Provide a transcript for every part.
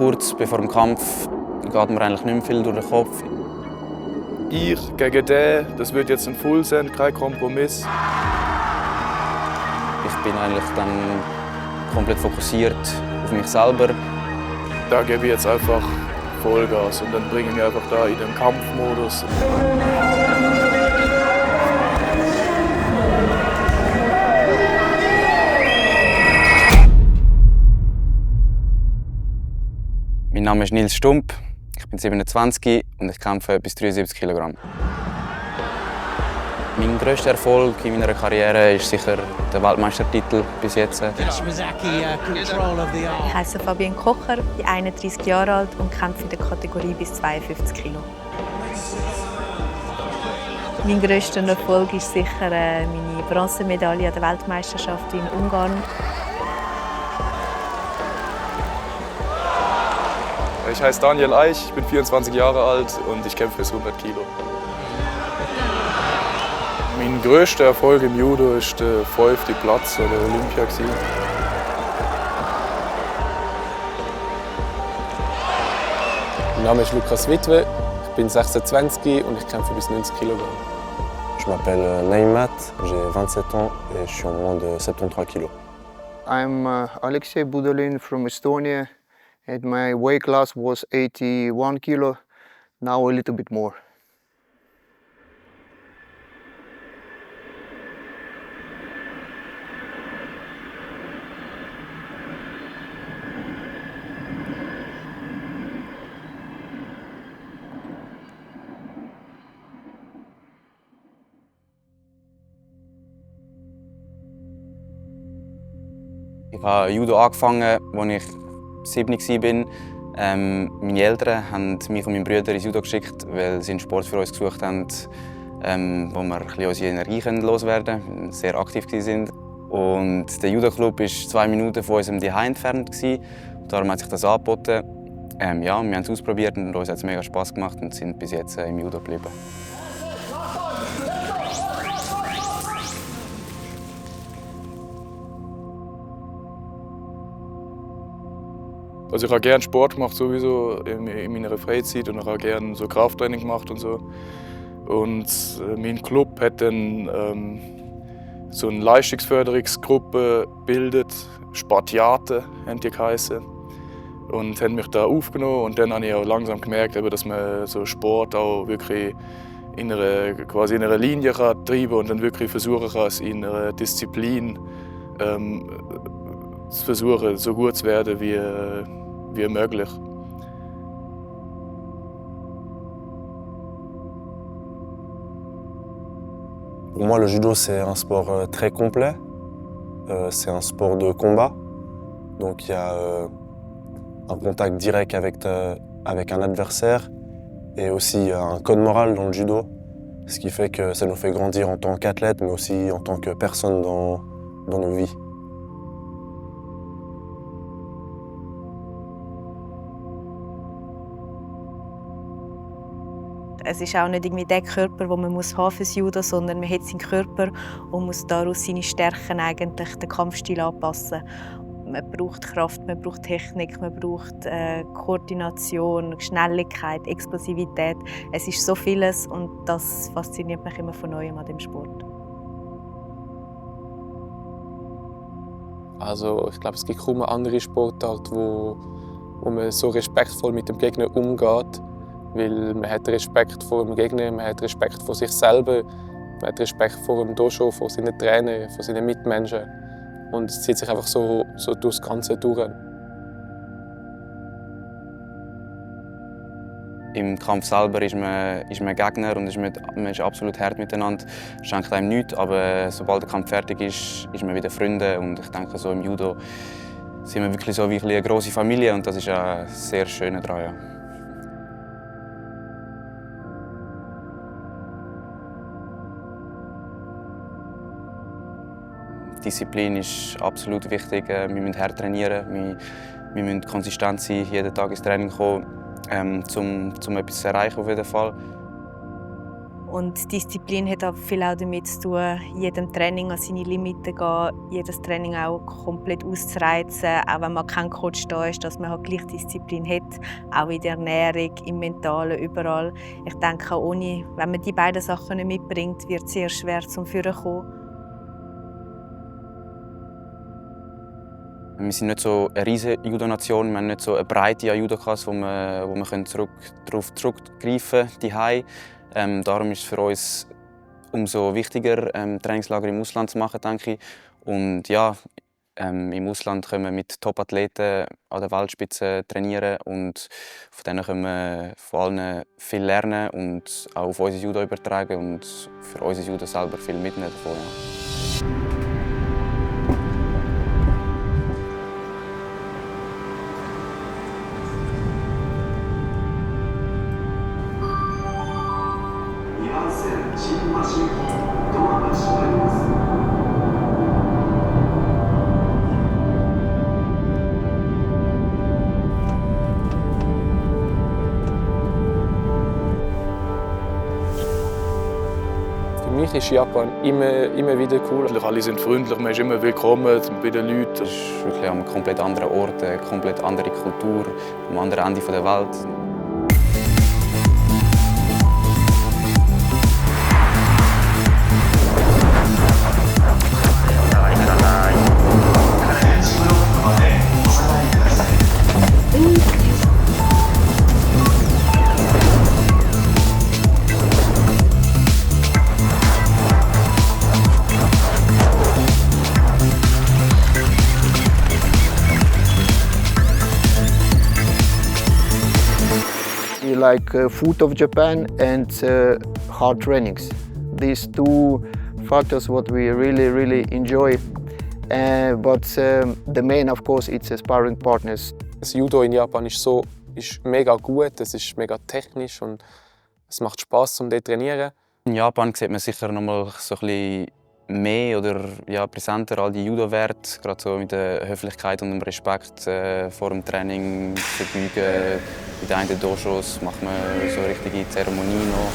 kurz bevor dem Kampf geht mir eigentlich nicht mehr viel durch den Kopf. Ich gegen den, das wird jetzt ein Full sein, kein Kompromiss. Ich bin eigentlich dann komplett fokussiert auf mich selber. Da gebe ich jetzt einfach Vollgas und dann bringe ich mich einfach da in den Kampfmodus. Mein Name ist Nils Stump, ich bin 27 und ich kämpfe bis 73 Kilogramm. Mein grösster Erfolg in meiner Karriere ist sicher der Weltmeistertitel bis jetzt. Ich heiße Fabienne Kocher, bin 31 Jahre alt und kämpfe in der Kategorie bis 52 Kilo. Mein grösster Erfolg ist sicher meine Bronzemedaille an der Weltmeisterschaft in Ungarn. Ich heiße Daniel Eich, ich bin 24 Jahre alt und ich kämpfe bis 100 Kilo. Mein grösster Erfolg im Judo war der 5. Platz an der Olympia. Mein Name ist Lukas Witwe, ich bin 26 und ich kämpfe bis 90 Kilogramm. Je m'appelle Naïmat, j'ai 27 ans et je suis en moins de 73 kilos. I'm Alexei Budalin from Estonia and my weight class was 81 kilo, now a little bit more. Ich habe Judo angefangen, als ich 7 war. Meine Eltern haben mich und meinen Bruder ins Judo geschickt, weil sie einen Sport für uns gesucht haben, wo wir ein bisschen unsere Energie loswerden können, und sehr aktiv waren. Und der Judo-Club war 2 Minuten von unserem Zuhause entfernt. Darum hat sich das angeboten. Ja, wir haben es ausprobiert und uns hat es mega Spass gemacht und sind bis jetzt im Judo geblieben. Also ich habe gerne Sport gemacht, sowieso in meiner Freizeit, und ich habe gerne so Krafttraining gemacht und so. Und mein Club hat dann so eine Leistungsförderungsgruppe gebildet, Spartiate haben die geheißen, und haben mich da aufgenommen. Und dann habe ich auch langsam gemerkt, dass man so Sport auch wirklich quasi in einer Linie kann treiben und dann wirklich versuchen kann, es in einer Disziplin zu versuchen, so gut zu werden wie möglich. Pour moi, le judo, c'est un sport très complet. C'est un sport de combat. Donc il y a un contact direct avec un adversaire et aussi un code moral dans le judo, ce qui fait que ça nous fait grandir en tant qu'athlète, mais aussi en tant que personne dans nos vies. Es ist auch nicht irgendwie der Körper, den man haben fürs Judo, sondern man hat seinen Körper und muss daraus seine Stärken eigentlich den Kampfstil anpassen. Man braucht Kraft, man braucht Technik, man braucht Koordination, Schnelligkeit, Explosivität. Es ist so vieles und das fasziniert mich immer von Neuem an dem Sport. Also ich glaube, es gibt kaum eine andere Sportart, wo man so respektvoll mit dem Gegner umgeht. Weil man hat Respekt vor dem Gegner, man hat Respekt vor sich selber, man hat Respekt vor dem Dojo, vor seinen Trainern, vor seinen Mitmenschen. Und es zieht sich einfach so durch das Ganze durch. Im Kampf selber ist man Gegner und man ist absolut hart miteinander. Es schenkt einem nichts, aber sobald der Kampf fertig ist man wieder Freunde. Und ich denke, so im Judo sind wir wirklich so wie eine grosse Familie und das ist auch sehr schön daran. Ja. Disziplin ist absolut wichtig. Wir müssen hart trainieren, wir müssen konsistent sein, jeden Tag ins Training kommen, um etwas zu erreichen auf jeden Fall. Und Disziplin hat auch viel auch damit zu tun, jedem Training an seine Limiten gehen, jedes Training auch komplett auszureizen, auch wenn man kein Coach da ist, dass man halt gleich Disziplin hat, auch in der Ernährung, im Mentalen, überall. Ich denke, ohne, wenn man die beiden Sachen nicht mitbringt, wird es sehr schwer zum Führen kommen. Wir sind nicht so eine riesige Judo-Nation, wir haben nicht so eine Breite an Judokas, wo wir darauf zurückgreifen können. Darum ist es für uns umso wichtiger, Trainingslager im Ausland zu machen, denke ich. Und ja, im Ausland können wir mit Top-Athleten an der Weltspitze trainieren und von denen können wir von allen viel lernen und auch auf unser Judo übertragen und für unser Judo selber viel mitnehmen davon. Ja. Für mich ist Japan immer wieder cool. Alle sind freundlich, man ist immer willkommen bei den Leuten. Es ist wirklich an einem komplett anderen Ort, eine komplett andere Kultur, am anderen Ende der Welt. We like food of Japan and hard trainings. These two factors what we really enjoy. But the main, of course, it's sparring partners. Das Judo in Japan ist mega gut, es ist mega technisch und es macht Spaß, um dort zu trainieren. In Japan sieht man sicher noch mal so ein bisschen mehr oder ja, präsenter all die Judo-Werte, gerade so mit der Höflichkeit und dem Respekt vor dem Training, verbeugen. In den einen Dojos macht man so eine richtige Zeremonie noch.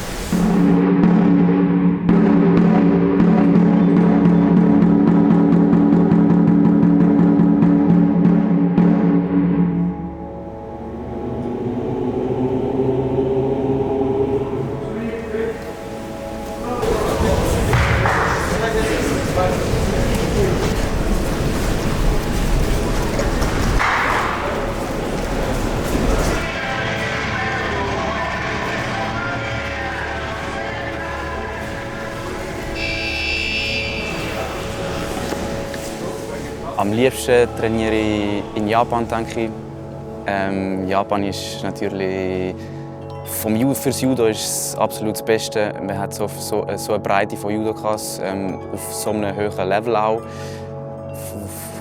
Am liebsten trainiere ich in Japan, denke ich. Japan ist natürlich fürs Judo ist es absolut das Beste. Man hat so eine Breite von Judokas auf so einem hohen Level auch.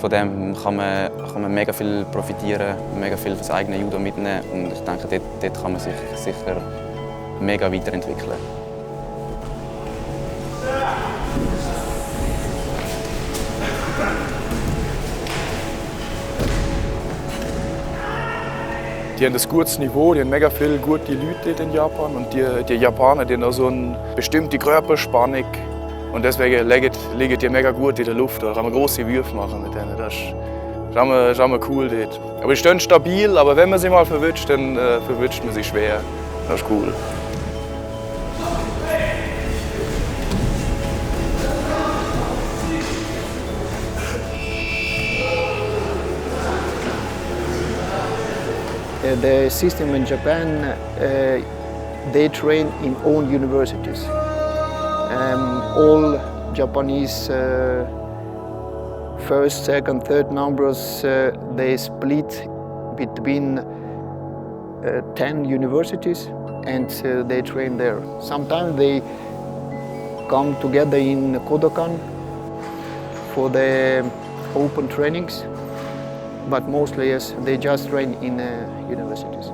Von dem kann man mega viel profitieren, mega viel für das eigene Judo mitnehmen und ich denke, dort kann man sich sicher mega weiterentwickeln. Die haben ein gutes Niveau, die haben mega viele gute Leute in Japan und die Japaner die haben auch so eine bestimmte Körperspannung und deswegen liegen die mega gut in der Luft. Da kann man grosse Würfe machen mit denen. Das ist immer cool dort. Aber die stehen stabil, aber wenn man sie mal verwünscht, dann verwünscht man sie schwer. Das ist cool. The system in Japan, they train in own universities. All Japanese first, second, third numbers, they split between 10 universities and they train there. Sometimes they come together in Kodokan for the open trainings. But mostly, yes, they just train in universities.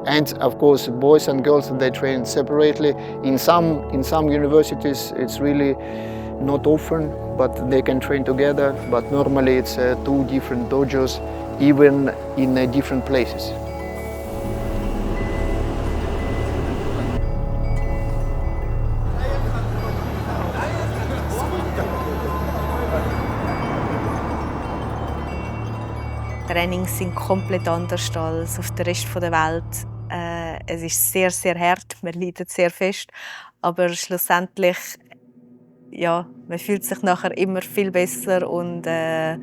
And of course, boys and girls, they train separately. In some universities, it's really not often, but they can train together. But normally, it's two different dojos, even in different places. Die Trainings sind komplett anders als auf dem Rest der Welt. Es ist sehr, sehr hart, man leidet sehr fest, aber schlussendlich, ja, man fühlt sich nachher immer viel besser und es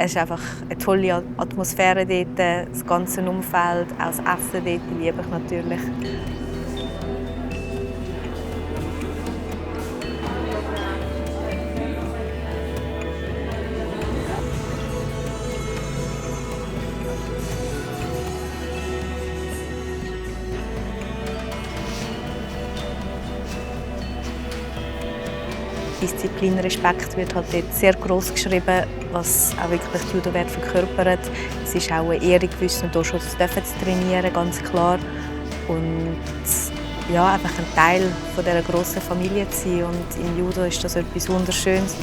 ist einfach eine tolle Atmosphäre dort, das ganze Umfeld, auch das Essen dort liebe ich natürlich. Disziplin, Respekt wird halt dort sehr gross geschrieben, was auch wirklich die Judo-Werte verkörpert. Es ist auch eine Ehre, gewissen hier schon zu trainieren, ganz klar. Und ja, einfach ein Teil von dieser grossen Familie zu sein. Und im Judo ist das etwas Wunderschönes.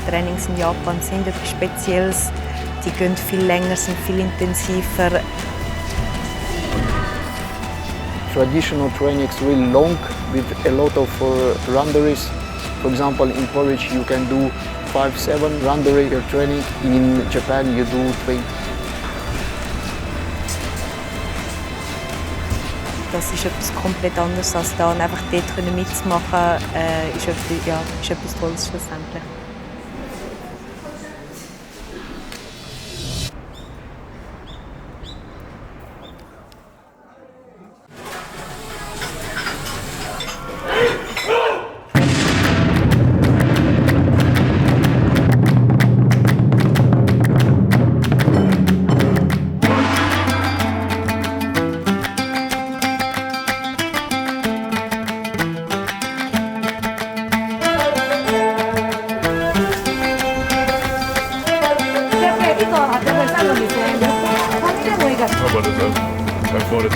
Trainings in Japan sind etwas Spezielles. Die gehen viel länger, sind viel intensiver. Traditional training is really long with a lot of randries. For example, in Porridge you can do 5-7 randary training. In Japan you do 20. Das ist etwas komplett anderes als da. Und einfach dort mitzumachen, ist etwas Tolles schlussendlich. Aber das ist erfordert.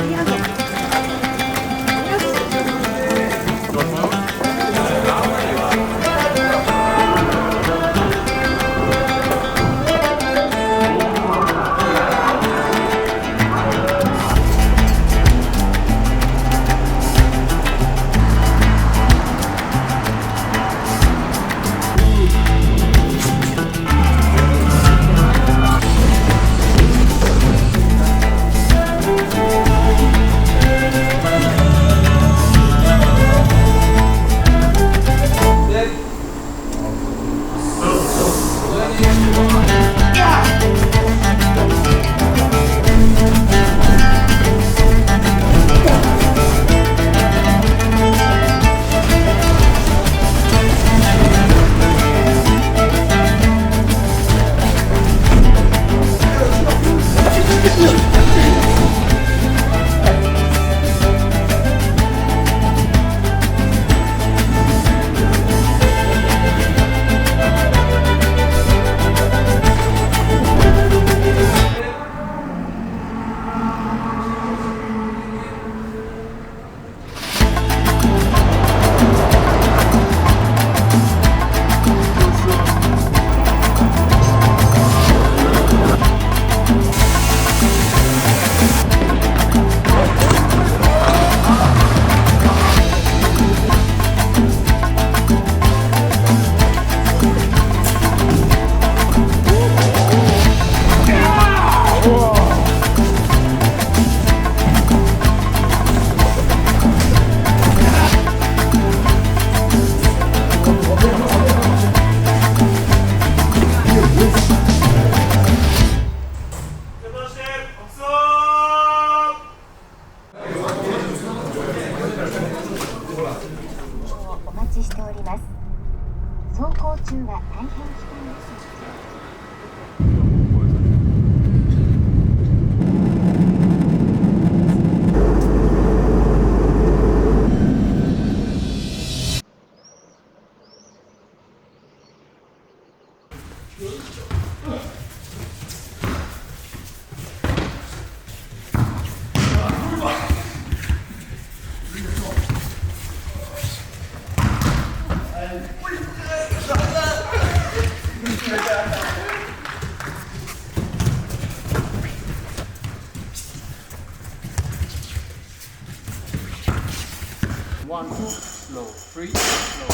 1, 2, slow. 3, slow.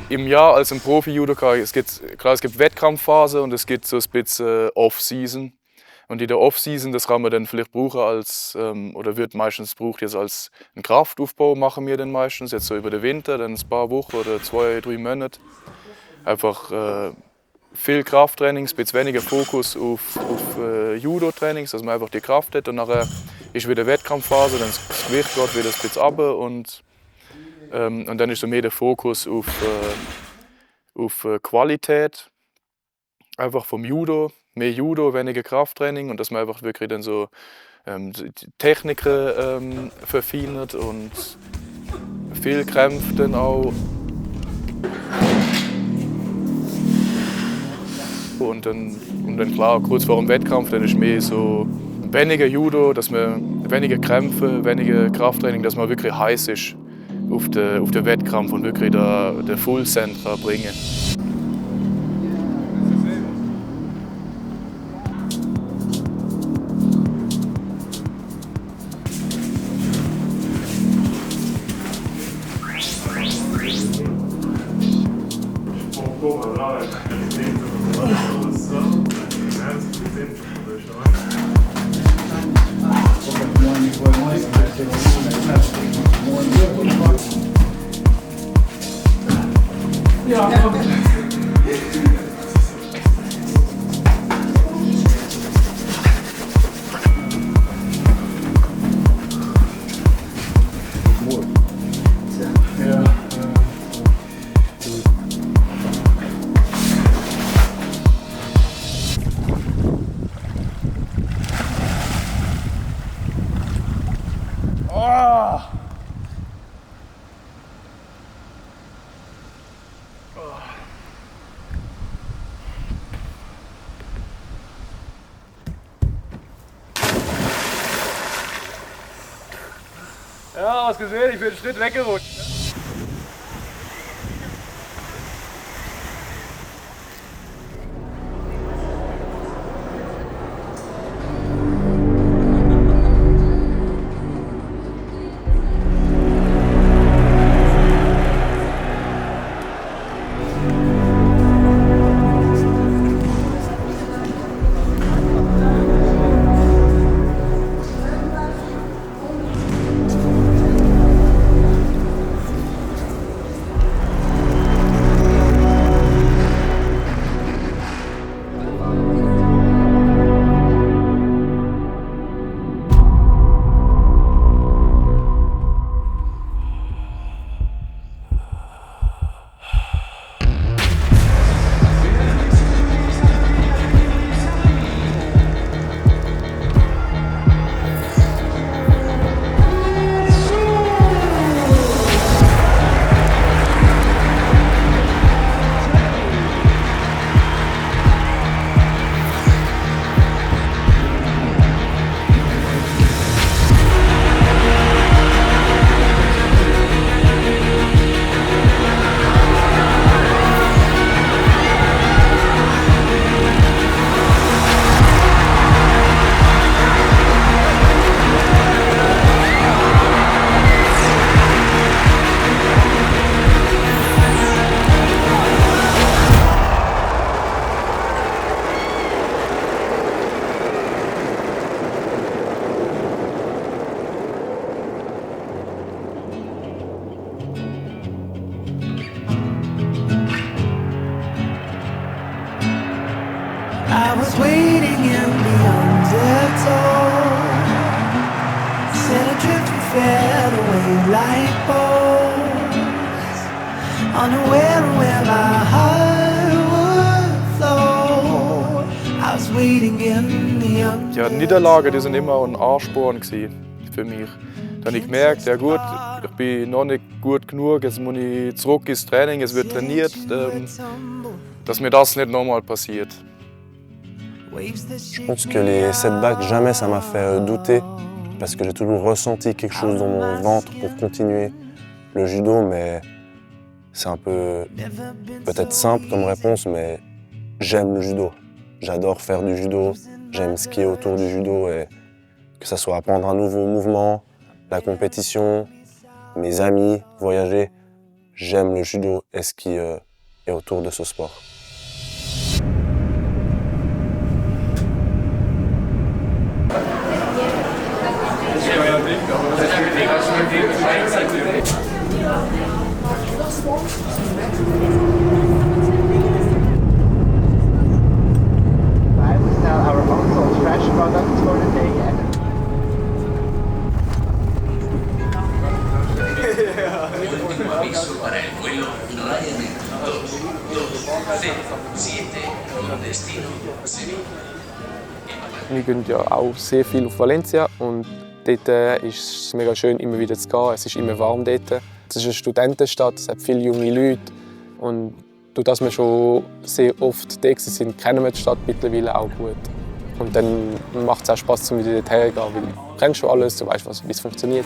Im Jahr als ein Profi-Judoka, es gibt Wettkampfphase und es gibt so ein bisschen Off-Season. Und in der Off-Season, das kann man dann vielleicht brauchen als, oder wird meistens gebraucht jetzt als einen Kraftaufbau, machen wir dann meistens, jetzt so über den Winter, dann ein paar Wochen oder 2, 3 Monate. Einfach viel Krafttrainings, ein bisschen weniger Fokus auf Judo-Trainings, dass man einfach die Kraft hat. Und nachher ist wieder Wettkampfphase, dann das Gewicht geht wieder ein bisschen runter und dann ist so mehr der Fokus auf Qualität, einfach vom Judo. Mehr Judo, weniger Krafttraining und dass man einfach wirklich dann so die Techniken verfeinert und viel Krämpfe dann auch. Und dann klar, kurz vor dem Wettkampf, dann ist mehr so weniger Judo, dass man weniger Krämpfe, weniger Krafttraining, dass man wirklich heiß ist auf den Wettkampf und wirklich den Full Send bringen kann. Ja, hast gesehen, ich bin einen Schritt weggerutscht. I was waiting in the undertow, set adrift and fell away like bones, unaware of where my heart would flow. I was waiting in the undertow. Ja, die Niederlagen, die sind immer ein Ansporn für mich. Dann habe ich gemerkt, ja gut, ich bin noch nicht gut genug, jetzt muss ich zurück ins Training, es wird trainiert, dass mir das nicht nochmal passiert. Je pense que les setbacks, jamais ça m'a fait douter, parce que j'ai toujours ressenti quelque chose dans mon ventre pour continuer le judo, mais c'est un peu peut-être simple comme réponse, mais j'aime le judo. J'adore faire du judo, j'aime skier autour du judo, et que ce soit apprendre un nouveau mouvement, la compétition, mes amis, voyager. J'aime le judo et ce qui est autour de ce sport. Aviso para el vuelo Ryanair 227 con destino Sevilla. Wir gehen ja auch sehr viel auf Valencia und dort ist es mega schön, immer wieder zu gehen. Es ist immer warm dort. Es ist eine Studentenstadt, es hat viele junge Leute und dadurch, dass wir schon sehr oft da sind, kennen wir die Stadt mittlerweile auch gut. Und dann macht es auch Spaß, wieder dort herzugehen, weil du kennst schon alles, du weißt, wie es funktioniert.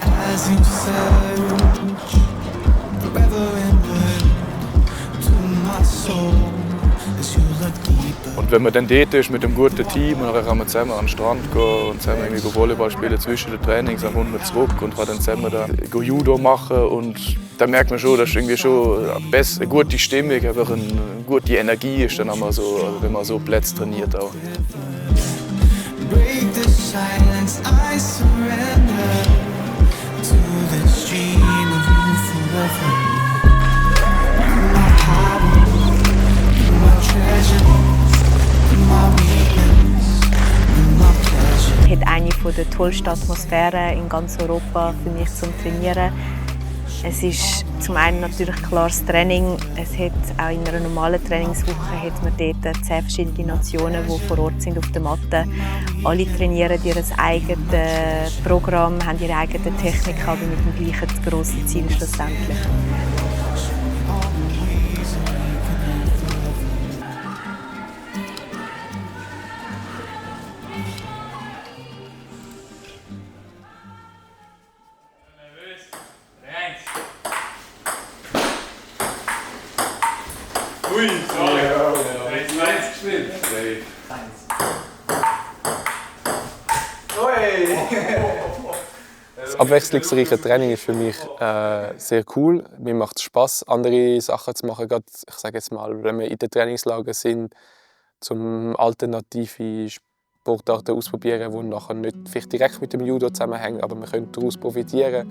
Und wenn man dann dort ist mit einem guten Team, und dann kann man zusammen an den Strand gehen und zusammen irgendwie Volleyball spielen zwischen den Trainings, dann kommt man zurück und kann dann zusammen da Judo machen. Und dann merkt man schon, dass irgendwie schon eine gute Stimmung, einfach eine gute Energie ist, dann einmal so, also wenn man so Plätze trainiert auch. Break the silence, I surrender to this dream of you forever. You're my hobby, you're my treasure, you're my weakness, you're my pleasure. Es hat eine der tollsten Atmosphären in ganz Europa für mich zum Trainieren. Es ist zum einen natürlich klar das Training. Es hat auch in einer normalen Trainingswoche hat man dort 10 verschiedene Nationen, die vor Ort sind auf der Matte. Alle trainieren ihr eigenes Programm, haben ihre eigene Technik, aber mit dem gleichen grossen Ziel schlussendlich. Ui, sorry. Rechts, links gespielt. Das abwechslungsreiche Training ist für mich sehr cool. Mir macht es Spaß, andere Sachen zu machen. Gerade, ich sage jetzt mal, wenn wir in den Trainingslagern sind, zum alternative Sportarten ausprobieren, die nachher nicht vielleicht direkt mit dem Judo zusammenhängen, aber wir können daraus profitieren.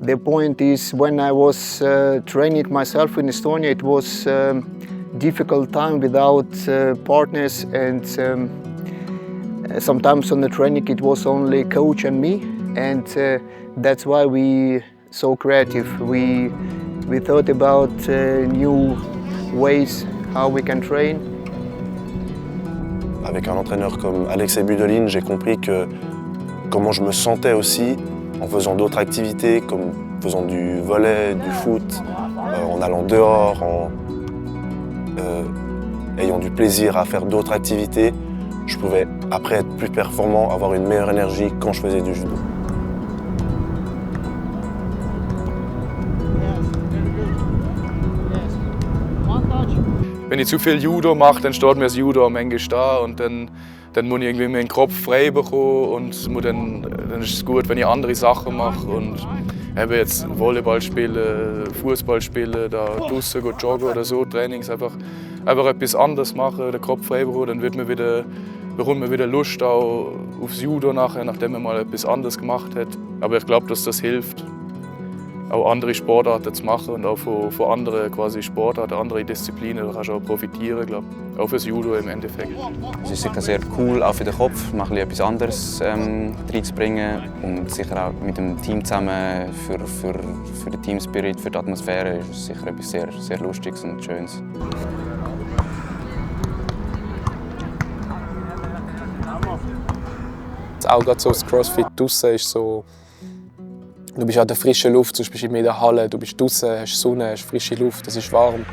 The point is, when I was training myself in Estonia, it was a difficult time without partners, and sometimes on the training it was only coach and me, and that's why we so creative. We thought about new ways how we can train. Avec un entraîneur comme Alexei Budelin, j'ai compris que comment je me sentais aussi en faisant d'autres activités, comme faisant du volley, du foot, en allant dehors, en ayant du plaisir à faire d'autres activités. Je pouvais après être plus performant, avoir une meilleure énergie quand je faisais du judo. Wenn ich zu viel Judo mache, dann steht mir das Judo am Ende da und dann muss ich irgendwie meinen Kopf frei bekommen und dann ist es gut, wenn ich andere Sachen mache und eben jetzt Volleyball spielen, Fußball spielen, da draußen joggen oder so, Trainings einfach etwas anderes machen, den Kopf frei bekommen, dann bekommt man wieder Lust auch aufs Judo nachher, nachdem man mal etwas anderes gemacht hat. Aber ich glaube, dass das hilft, auch andere Sportarten zu machen und auch von anderen quasi Sportarten, andere Disziplinen, da kannst du auch profitieren, glaube ich. Auch fürs Judo im Endeffekt. Es ist sicher sehr cool, auch für den Kopf, mal etwas anderes reinzubringen und sicher auch mit dem Team zusammen für den Team-Spirit, für die Atmosphäre ist es sicher etwas sehr, sehr Lustiges und Schönes. Auch gerade so das Crossfit draussen ist so, du bist an der frischen Luft, sonst bist du in der Halle, du bist draussen, hast Sonne, hast frische Luft, es ist warm.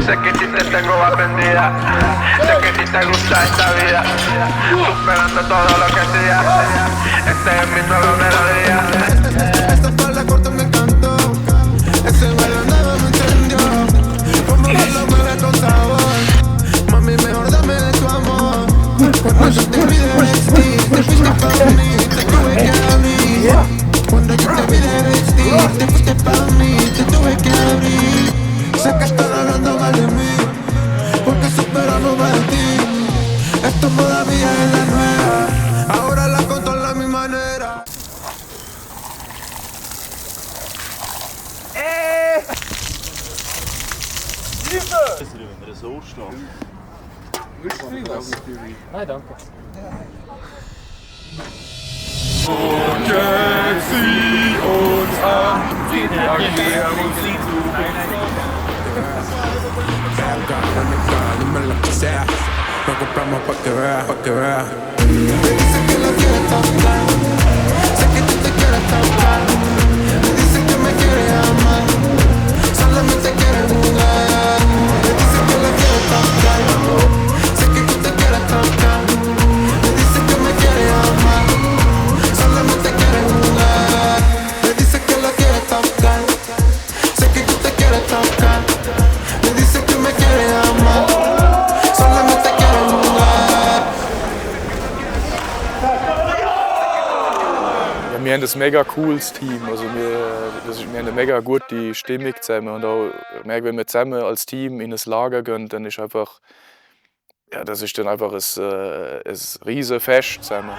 Sé que si te tengo aprendida, sé que si te gusta esta vida, superando todo lo que sea, este es mi nueva melodía. Esta espalda corta me encantó, ese baile nuevo me encendió, como lo mueve con sabor, mami mejor dame de tu amor. Cuando te vi de vestir, te fuiste pa' mí, te tuve que abrir. Cuando yo te vi de vestir, te fuiste pa' mí, te tuve que abrir. Sé que están hablando mal de mí, porque superamos para ti. Esto todavía es la nueva, ahora la controlo a mi manera. Nein, danke. Dime lo que sea, lo compramos pa' que veas, pa' que veas. Me dice que lo quiere tocar, sé que tú te quieres tocar. Me dice que me quiere amar, solamente quiere jugar. Me dice que lo quiere tocar, sé que tú te quieres tocar. Me dice que me quiere amar, solamente quiere jugar. Me dice que lo quiere tocar, sé que tú te quieres tocar. Me dice que me quiere amar, solamente quiere jugar. Ja, wir haben ein mega cooles Team. Also wir haben eine mega gute Stimmung zusammen. Und auch, wenn wir zusammen als Team in ein Lager gehen, dann ist einfach, ja, das ist dann einfach ein riesen Fest zusammen.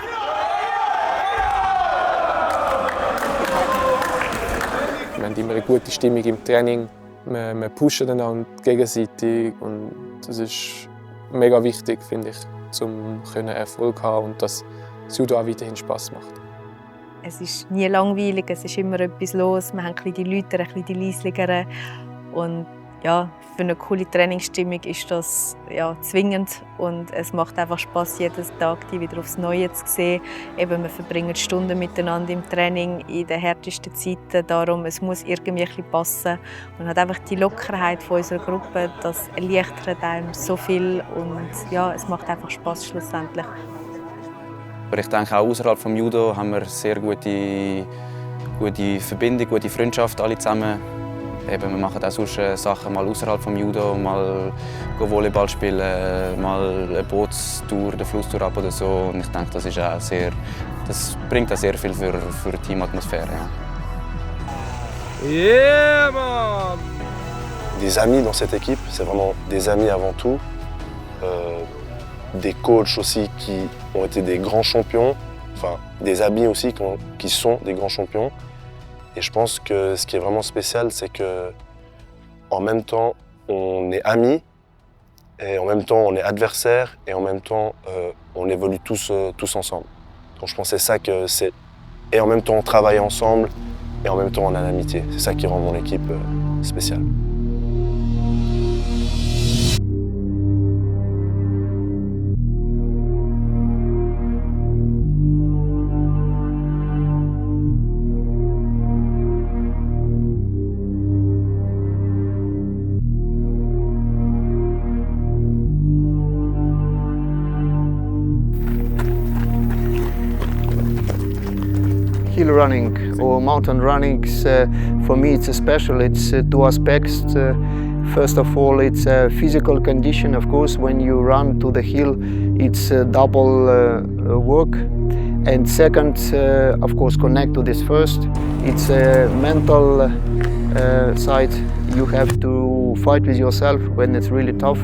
Wir haben immer eine gute Stimmung im Training. Wir pushen einander gegenseitig und das ist mega wichtig, finde ich, um Erfolg zu haben und dass das Judo auch weiterhin Spass macht. Es ist nie langweilig, es ist immer etwas los. Wir haben die Leute, die leisligeren. Und ja, für eine coole Trainingsstimmung ist das ja, zwingend. Und es macht einfach Spass, jeden Tag die wieder aufs Neue zu sehen. Eben, wir verbringen Stunden miteinander im Training in den härtesten Zeiten. Darum, es muss irgendwie ein bisschen passen. Und hat einfach die Lockerheit von unserer Gruppe, das erleichtert einem so viel. Und ja, es macht einfach Spass schlussendlich. Aber ich denke, auch außerhalb des Judo haben wir sehr gute Verbindung, gute Freundschaft alle zusammen. Eben, wir machen auch sonst Sachen mal außerhalb des Judo, mal Volleyball spielen, mal eine Bootstour, eine Flusstour ab oder so. Und ich denke, das bringt auch sehr viel für die Teamatmosphäre. Ja. Yeah, man! Des amis dans cette équipe, c'est vraiment des amis avant tout. Des coachs aussi qui ont été des grands champions, enfin des amis aussi qui sont des grands champions. Et je pense que ce qui est vraiment spécial, c'est que en même temps, on est amis, et en même temps, on est adversaires, et en même temps, on évolue tous ensemble. Donc je pense que c'est ça que c'est. Et en même temps, on travaille ensemble, et en même temps, on a l'amitié. C'est ça qui rend mon équipe spéciale. Hill running or mountain running, for me it's special. It's two aspects. First of all, it's a physical condition. Of course, when you run to the hill, it's double work. And second, of course, connect to this first. It's a mental side. You have to fight with yourself when it's really tough.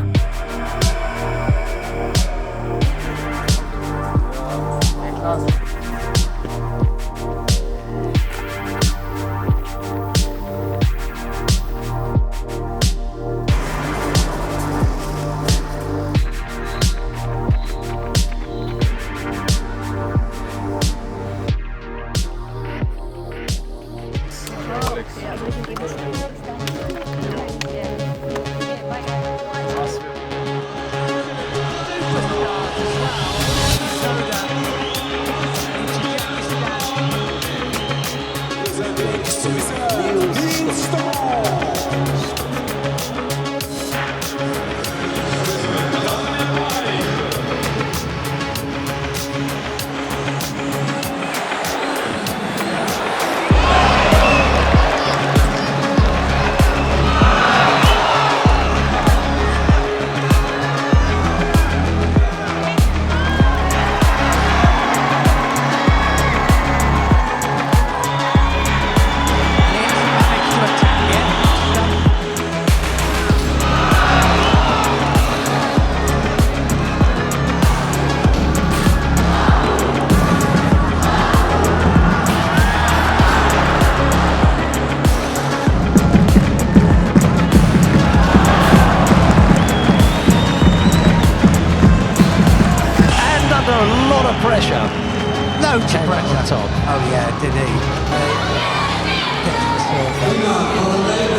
loads of pressure. Oh yeah, did he?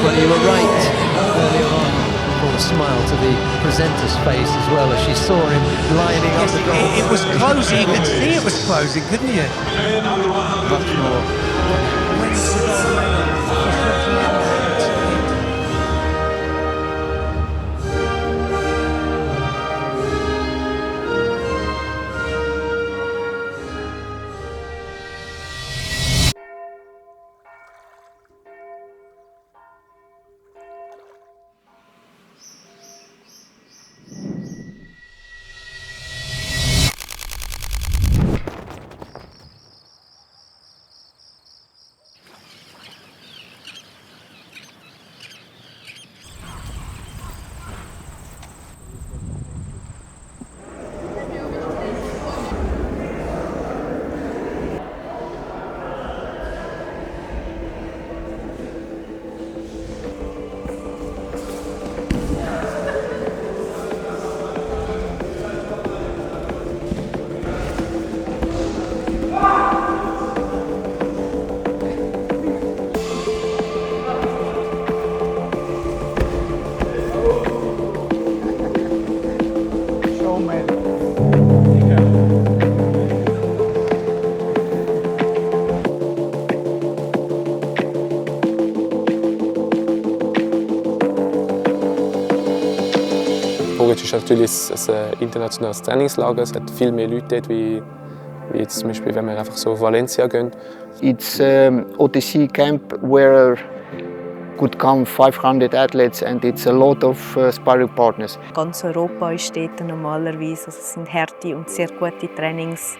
Well, you were right earlier on. Brought a smile to the presenter's face as well as she saw him lining up the goal. It was closing. You could see it was closing, couldn't you? Much more. Poreč ist natürlich ein internationales Trainingslager. Es hat viel mehr Leute dort, wie jetzt zum Beispiel, wenn wir einfach so auf Valencia gehen. It's OTC camp where could come 500 athletes and it's a lot of sparring partners. Ganz Europa ist dort normalerweise. Also es sind harte und sehr gute Trainings.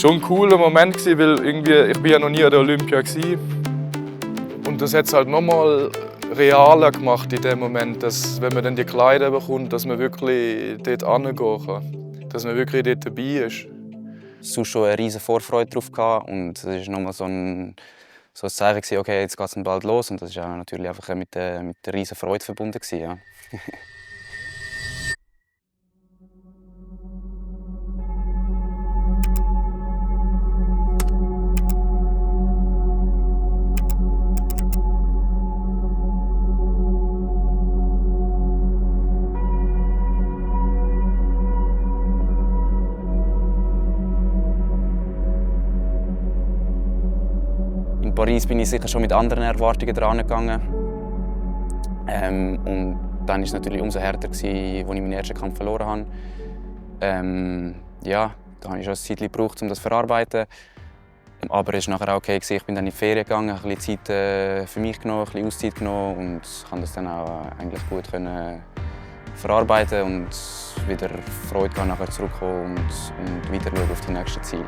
schon ein cooler Moment, weil irgendwie, ich bin ja noch nie an der Olympia war. Und das hat es halt nochmal realer gemacht in dem Moment, dass, wenn man dann die Kleider bekommt, dass man wirklich dort hingehen kann. Dass man wirklich dort dabei ist. Ich schon eine riesige Vorfreude darauf gehabt und es war nochmal so ein Zeichen, okay, jetzt geht es bald los. Und das war natürlich einfach mit der riesigen Freude verbunden. Ja. In Paris bin ich sicher schon mit anderen Erwartungen dran gegangen. Und dann war es natürlich umso härter, als ich meinen ersten Kampf verloren habe. Ja, da habe ich schon ein Zeit gebraucht, um das zu verarbeiten. Aber es war nachher auch okay. Ich bin dann in die Ferien gegangen, ein bisschen Zeit für mich genommen, ein bisschen Auszeit genommen und konnte das dann auch eigentlich gut verarbeiten und wieder Freude gehabt, nachher zurückkommen und weiter schauen auf die nächsten Ziele.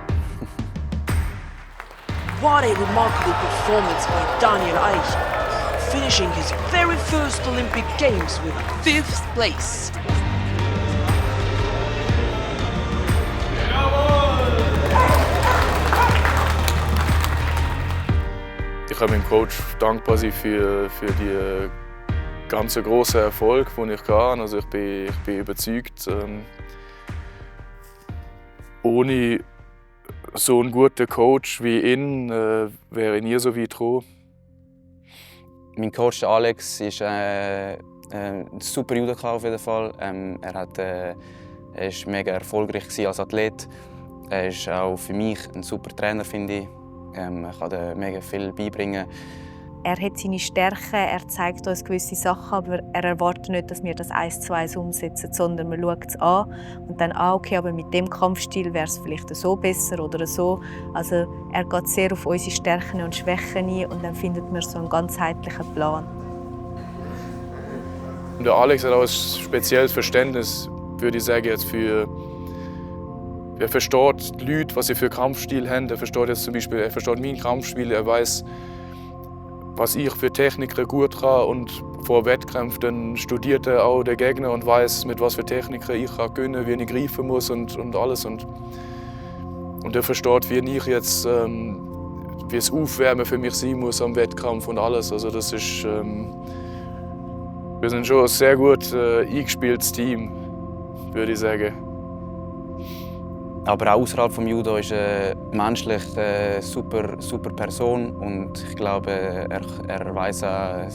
What a remarkable performance by Daniel Aichi, finishing his very first Olympic Games with 5th place. Ich kann meinem Coach dankbar sein für die ganz grossen Erfolg, den ich hatte. Also ich bin überzeugt, ohne so einen guten Coach wie ihn wäre ich nie so weit gekommen. Mein Coach Alex ist ein super Judoka auf jeden Fall. Er war mega erfolgreich als Athlet. Er ist auch für mich ein super Trainer, finde ich. Er kann mega viel beibringen. Er hat seine Stärken, er zeigt uns gewisse Sachen, aber er erwartet nicht, dass wir das 1 zu 1 umsetzen, sondern man schaut es an und dann, okay, aber mit dem Kampfstil wäre es vielleicht so besser oder so. Also er geht sehr auf unsere Stärken und Schwächen ein und dann findet man so einen ganzheitlichen Plan. Der Alex hat auch ein spezielles Verständnis, würde ich sagen, jetzt für er versteht die Leute, was sie für Kampfstil haben. Er versteht jetzt zum Beispiel, er versteht meinen Kampfstil, er weiß, was ich für Techniken gut kann und vor Wettkämpfen dann studiert er auch den Gegner und weiß, mit was für Techniken ich kann gewinnen, wie ich greifen muss und alles. Und er versteht, wie ich jetzt wie es Aufwärmen für mich sein muss am Wettkampf und alles. Also das ist, wir sind schon ein sehr gut eingespieltes Team, würde ich sagen. Aber auch außerhalb vom Judo ist er menschlich eine super Person und ich glaube, er weiß auch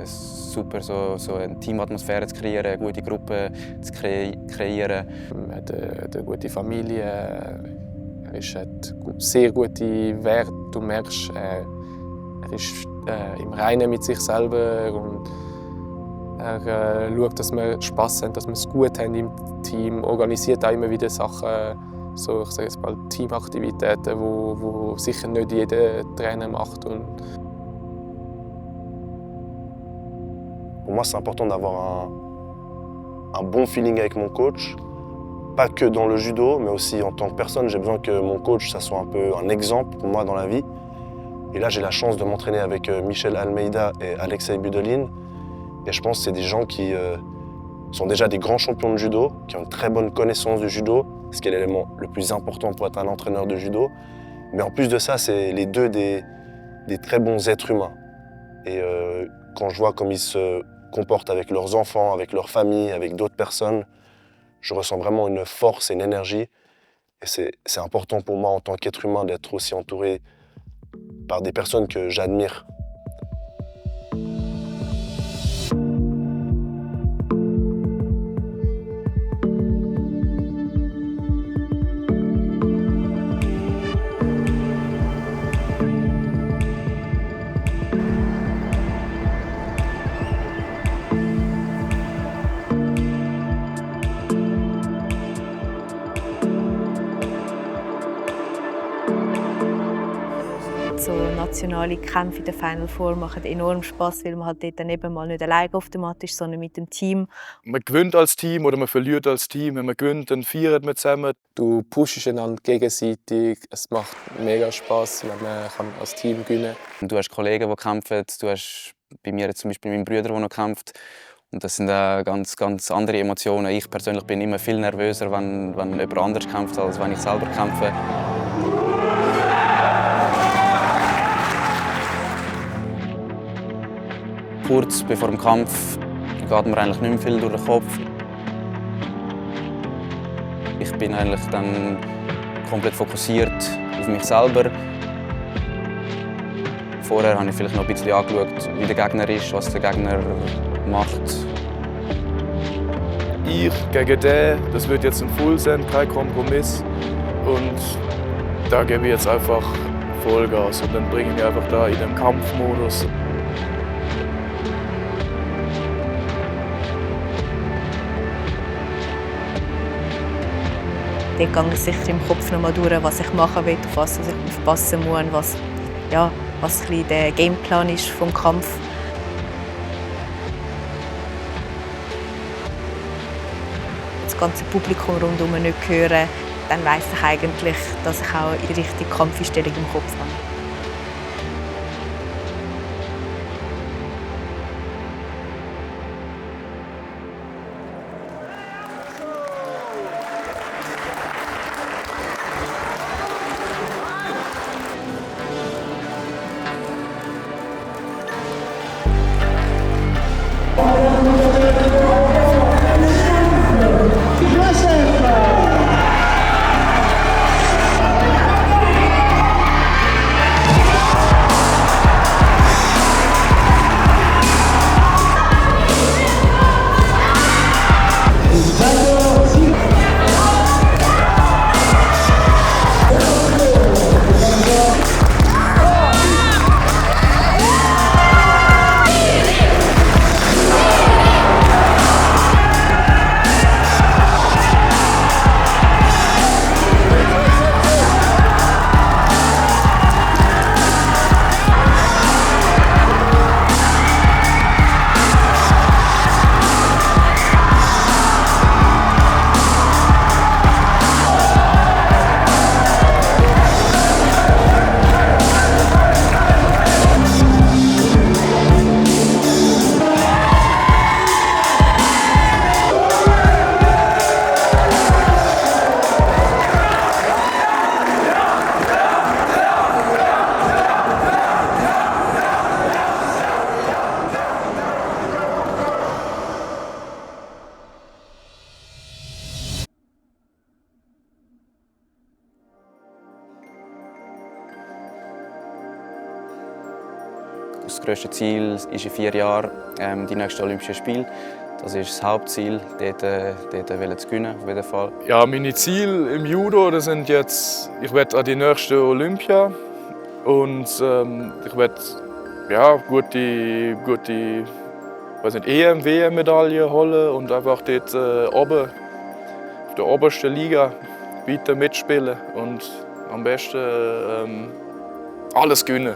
super so eine Teamatmosphäre zu kreieren, eine gute Gruppe zu kreieren. Er hat eine gute Familie, er hat sehr gute Werte. Du merkst, er ist im Reinen mit sich selber und er schaut, dass wir Spass haben, dass wir es gut haben im Team, organisiert auch immer wieder Sachen. So, ich sage jetzt mal Teamaktivitäten, wo sicher nicht jeder Trainer macht. Pour moi, c'est important d'avoir un bon feeling avec mon coach, pas que dans le judo, mais aussi en tant que personne. J'ai besoin que mon coach, ça soit un peu un exemple pour moi dans la vie. Et là, j'ai la chance de m'entraîner avec Michel Almeida et Alexei Budelin. Et je pense que c'est des gens qui sont déjà des grands champions de judo, qui ont une très bonne connaissance du judo, ce qui est l'élément le plus important pour être un entraîneur de judo. Mais en plus de ça, c'est les deux des très bons êtres humains. Et quand je vois comme ils se comportent avec leurs enfants, avec leurs familles, avec d'autres personnes, je ressens vraiment une force et une énergie. Et c'est important pour moi en tant qu'être humain d'être aussi entouré par des personnes que j'admire. internationale Kämpfe in der Final Four machen enorm Spass, weil man halt dort dann eben mal nicht alleine auf der Matte ist, sondern mit dem Team. Man gewinnt als Team oder man verliert als Team. Wenn man gewinnt, dann feiert man zusammen. Du pushst einander gegenseitig. Es macht mega Spass, wenn man als Team gewinnen kann. Du hast Kollegen, die kämpfen. Du hast bei mir jetzt zum Beispiel meinen Bruder, der noch kämpft. Und das sind ganz, ganz andere Emotionen. Ich persönlich bin immer viel nervöser, wenn jemand anders kämpft, als wenn ich selber kämpfe. Kurz bevor dem Kampf geht mir eigentlich nicht mehr viel durch den Kopf. Ich bin eigentlich dann komplett fokussiert auf mich selber. Vorher habe ich vielleicht noch ein bisschen angeschaut, wie der Gegner ist, was der Gegner macht. Ich gegen den, das wird jetzt ein Full sein, kein Kompromiss. Und da gebe ich jetzt einfach Vollgas und dann bringe ich mich einfach da in den Kampfmodus. Dort gehe ich sicher im Kopf noch mal durch, was ich machen will, auf was ich aufpassen muss, was ein bisschen der Gameplan ist vom Kampf. Das ganze Publikum rundherum nicht hören, dann weiss ich eigentlich, dass ich auch die richtige Kampfeinstellung im Kopf habe. Das grösste Ziel ist in 4 Jahren die nächsten Olympischen Spiele. Das ist das Hauptziel, dort zu gewinnen, auf jeden Fall. Ja, meine Ziele im Judo das sind jetzt, ich werde an die nächste Olympia und ich werde gute EM, WM-Medaille holen und einfach dort oben, auf der obersten Liga weiter mitspielen und am besten alles gewinnen.